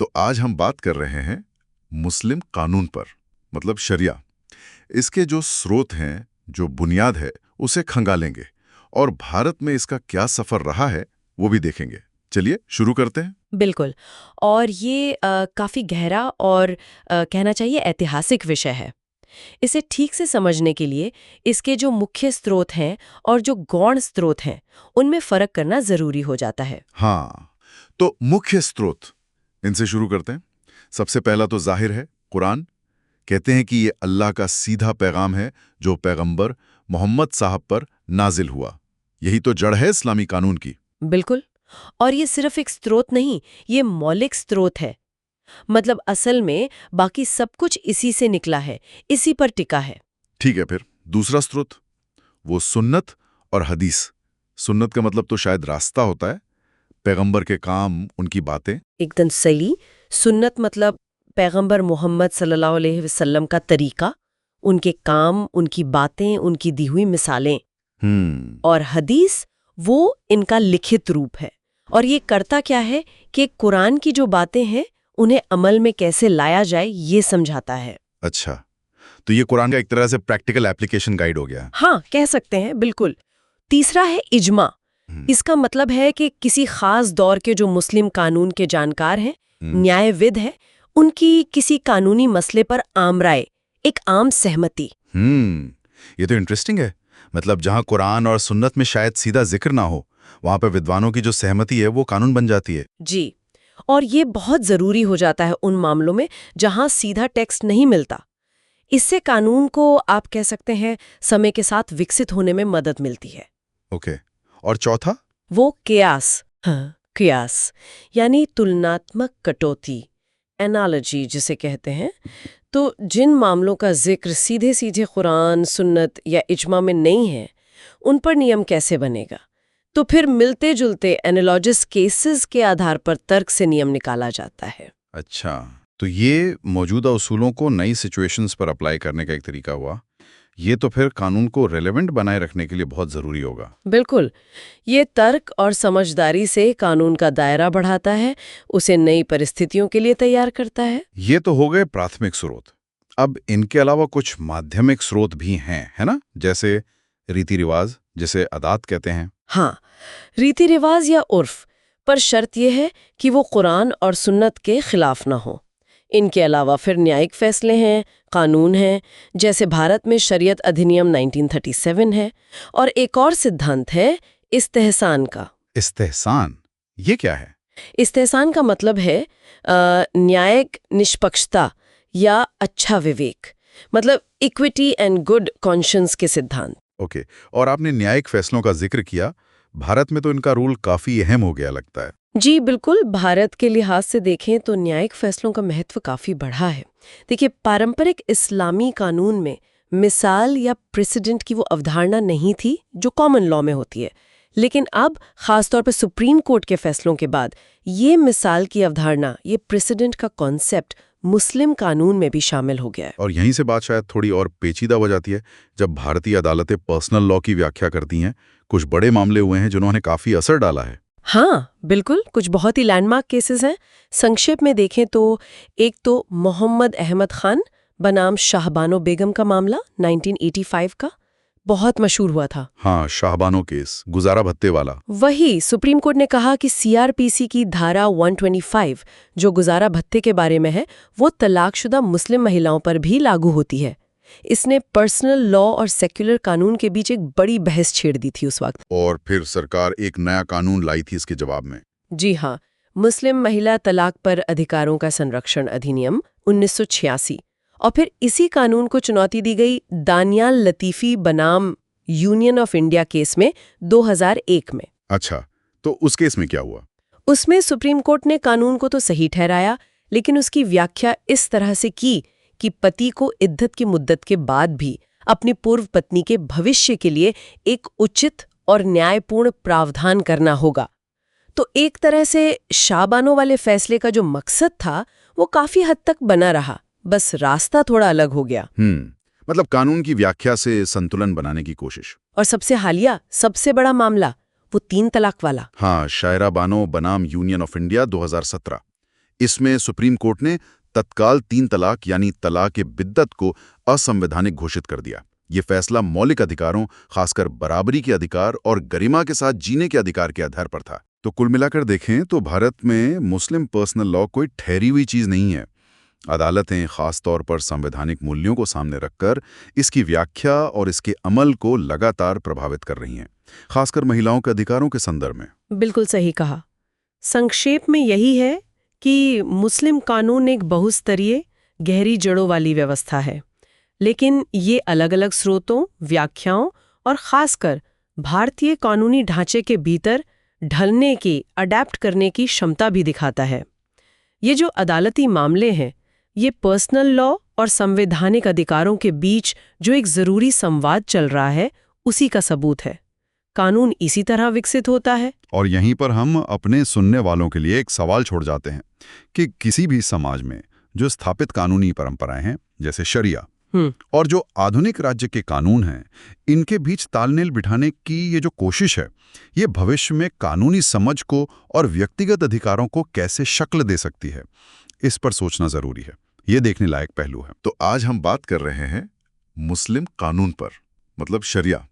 तो आज हम बात कर रहे हैं मुस्लिम कानून पर, मतलब शरिया। इसके जो स्रोत हैं, जो बुनियाद है, उसे खंगालेंगे और भारत में इसका क्या सफर रहा है वो भी देखेंगे। चलिए शुरू करते हैं। बिल्कुल। और ये काफ़ी गहरा और कहना चाहिए ऐतिहासिक विषय है। इसे ठीक से समझने के लिए इसके जो मुख्य स्रोत हैं और जो गौण स्रोत हैं, उनमें फ़र्क करना ज़रूरी हो जाता है। हाँ, तो मुख्य स्रोत, इनसे शुरू करते हैं। सबसे पहला तो जाहिर है कुरान। कहते हैं कि ये अल्लाह का सीधा पैगाम है जो पैगंबर मोहम्मद साहब पर नाजिल हुआ। यही तो जड़ है इस्लामी कानून की। बिल्कुल। और ये सिर्फ एक स्रोत नहीं, ये मौलिक स्रोत है। मतलब असल में बाकी सब कुछ इसी से निकला है, इसी पर टिका है। ठीक है, फिर दूसरा स्रोत, वो सुन्नत और हदीस। सुन्नत का मतलब तो शायद रास्ता होता है, पैगंबर के काम, उनकी बातें। एकदम सही। सुन्नत मतलब पैगंबर मोहम्मद सल्लल्लाहु अलैहि वसल्लम का तरीका, उनके काम, उनकी बातें, उनकी दी हुई मिसालें। और हदीस वो इनका लिखित रूप है। और ये करता क्या है कि कुरान की जो बातें हैं उन्हें अमल में कैसे लाया जाए ये समझाता है। अच्छा, तो ये कुरान का एक तरह से प्रैक्टिकल एप्लीकेशन गाइड हो गया। हाँ, कह सकते हैं, बिल्कुल। तीसरा है इज्मा। इसका मतलब है कि किसी खास दौर के जो मुस्लिम कानून के जानकार हैं, न्यायविद हैं, उनकी किसी कानूनी मसले पर आम राय, एक आम सहमति। ये तो इंटरेस्टिंग है। मतलब जहां कुरान और सुन्नत में शायद सीधा जिक्र ना हो, वहां पर विद्वानों की जो सहमति है वो कानून बन जाती है। जी। और ये बहुत जरूरी हो जाता है उन मामलों में जहां सीधा टेक्स्ट नहीं मिलता। इससे कानून को आप कह सकते हैं समय के साथ विकसित होने में मदद मिलती है। ओके, और चौथा? वो कियास। हाँ, कियास यानी तुलनात्मक कटौती, एनालॉजी जिसे कहते हैं। तो जिन मामलों का जिक्र सीधे सीधे कुरान, सुन्नत या इज्मा में नहीं है, उन पर नियम कैसे बनेगा? तो फिर मिलते जुलते एनालॉजिस केसेस के आधार पर तर्क से नियम निकाला जाता है। अच्छा, तो ये मौजूदा उसूलों को नई सिचुएशंस पर अप्लाई करने का एक तरीका हुआ। ये तो फिर कानून को रेलेवेंट बनाए रखने के लिए बहुत जरूरी होगा। बिल्कुल। ये तर्क और समझदारी से कानून का दायरा बढ़ाता है, उसे नई परिस्थितियों के लिए तैयार करता है। ये तो हो गए प्राथमिक स्रोत। अब इनके अलावा कुछ माध्यमिक स्रोत भी हैं, है ना? जैसे रीति रिवाज, जिसे अदात कहते हैं। हाँ, रीति रिवाज या उर्फ, पर शर्त यह है कि वो कुरान और सुन्नत के खिलाफ ना हो। इनके अलावा फिर न्यायिक फैसले हैं, कानून हैं, जैसे भारत में शरीयत अधिनियम 1937 है। और एक और सिद्धांत है इस्तेहसान का। इस्तेहसान, ये क्या है? इस्तेहसान का मतलब है न्यायिक निष्पक्षता या अच्छा विवेक, मतलब इक्विटी एंड गुड कॉन्शियंस के सिद्धांत। ओके, और आपने न्यायिक फैसलों का जिक्र किया। भारत में तो इनका रोल काफी अहम हो गया लगता है। जी बिल्कुल। भारत के लिहाज से देखें तो न्यायिक फैसलों का महत्व काफी बढ़ा है। देखिए, पारंपरिक इस्लामी कानून में मिसाल या प्रेसिडेंट की वो अवधारणा नहीं थी जो कॉमन लॉ में होती है। लेकिन अब खासतौर पर सुप्रीम कोर्ट के फैसलों के बाद ये मिसाल की अवधारणा, ये प्रेसिडेंट का कॉन्सेप्ट मुस्लिम कानून में भी शामिल हो गया है। और यहीं से बात शायद थोड़ी और पेचीदा हो जाती है जब भारतीय अदालतें पर्सनल लॉ की व्याख्या करती हैं। कुछ बड़े मामले हुए हैं जिन्होंने काफी असर डाला है। हाँ बिल्कुल, कुछ बहुत ही लैंडमार्क केसेस हैं। संक्षेप में देखें तो एक तो मोहम्मद अहमद खान बनाम शाहबानो बेगम का मामला 1985 का बहुत मशहूर हुआ था। हाँ, शाहबानो केस, गुजारा भत्ते वाला। वही सुप्रीम कोर्ट ने कहा कि सीआरपीसी की धारा 125 जो गुजारा भत्ते के बारे में है, वो तलाकशुदा मुस्लिम महिलाओं पर भी लागू होती है। इसने पर्सनल लॉ और सेक्युलर कानून के बीच एक बड़ी बहस छेड़ दी थी उस वक्त। और फिर सरकार एक नया कानून लाई थी इसके जवाब में। जी हाँ, मुस्लिम महिला तलाक पर अधिकारों का संरक्षण अधिनियम 1986। और फिर इसी कानून को चुनौती दी गई दानियाल लतीफ़ी बनाम यूनियन ऑफ इंडिया केस में 2001 में। अच्छा, तो उस केस में क्या हुआ? उसमें सुप्रीम कोर्ट ने कानून को तो सही ठहराया, लेकिन उसकी व्याख्या इस तरह से की कि पति को इद्दत की मुद्दत के बाद भी अपनी पूर्व पत्नी के भविष्य के लिए एक उचित और न्यायपूर्ण प्रावधान करना होगा। तो एक तरह से शाहबानो वाले फैसले का जो मकसद था वो काफी हद तक बना रहा, बस रास्ता थोड़ा अलग हो गया। मतलब कानून की व्याख्या से संतुलन बनाने की कोशिश। और सबसे हालिया, सबसे बड़ा मामला वो 3 तलाक वाला। हाँ, शायरा बानो बनाम यूनियन ऑफ इंडिया 2017। इसमें सुप्रीम कोर्ट ने तत्काल 3 तलाक यानी तलाक-ए-बिद्दत को असंवैधानिक घोषित कर दिया। ये फैसला मौलिक अधिकारों, खासकर बराबरी के अधिकार और गरिमा के साथ जीने के अधिकार के आधार पर था। तो कुल मिलाकर देखें तो भारत में मुस्लिम पर्सनल लॉ कोई ठहरी हुई चीज नहीं है। अदालतें खास तौर पर संवैधानिक मूल्यों को सामने रखकर इसकी व्याख्या और इसके अमल को लगातार प्रभावित कर रही हैं, खासकर महिलाओं के अधिकारों के संदर्भ में। बिल्कुल सही कहा। संक्षेप में यही है कि मुस्लिम कानून एक बहुस्तरीय, गहरी जड़ों वाली व्यवस्था है, लेकिन ये अलग-अलग स्रोतों, व्याख्याओं और खासकर भारतीय कानूनी ढांचे के भीतर ढलने की, अडैप्ट करने की क्षमता भी दिखाता है। ये जो अदालती मामले हैं, ये पर्सनल लॉ और संवैधानिक अधिकारों के बीच जो एक जरूरी संवाद चल रहा है, उसी का सबूत है। कानून इसी तरह विकसित होता है। और यहीं पर हम अपने सुनने वालों के लिए एक सवाल छोड़ जाते हैं कि किसी भी समाज में जो स्थापित कानूनी परंपराएं हैं, जैसे शरिया, और जो आधुनिक राज्य के कानून हैं, इनके बीच तालमेल बिठाने की ये जो कोशिश है, ये भविष्य में कानूनी समझ को और व्यक्तिगत अधिकारों को कैसे शक्ल दे सकती है, इस पर सोचना जरूरी है। ये देखने लायक पहलू है। तो आज हम बात कर रहे हैं मुस्लिम कानून पर, मतलब शरिया।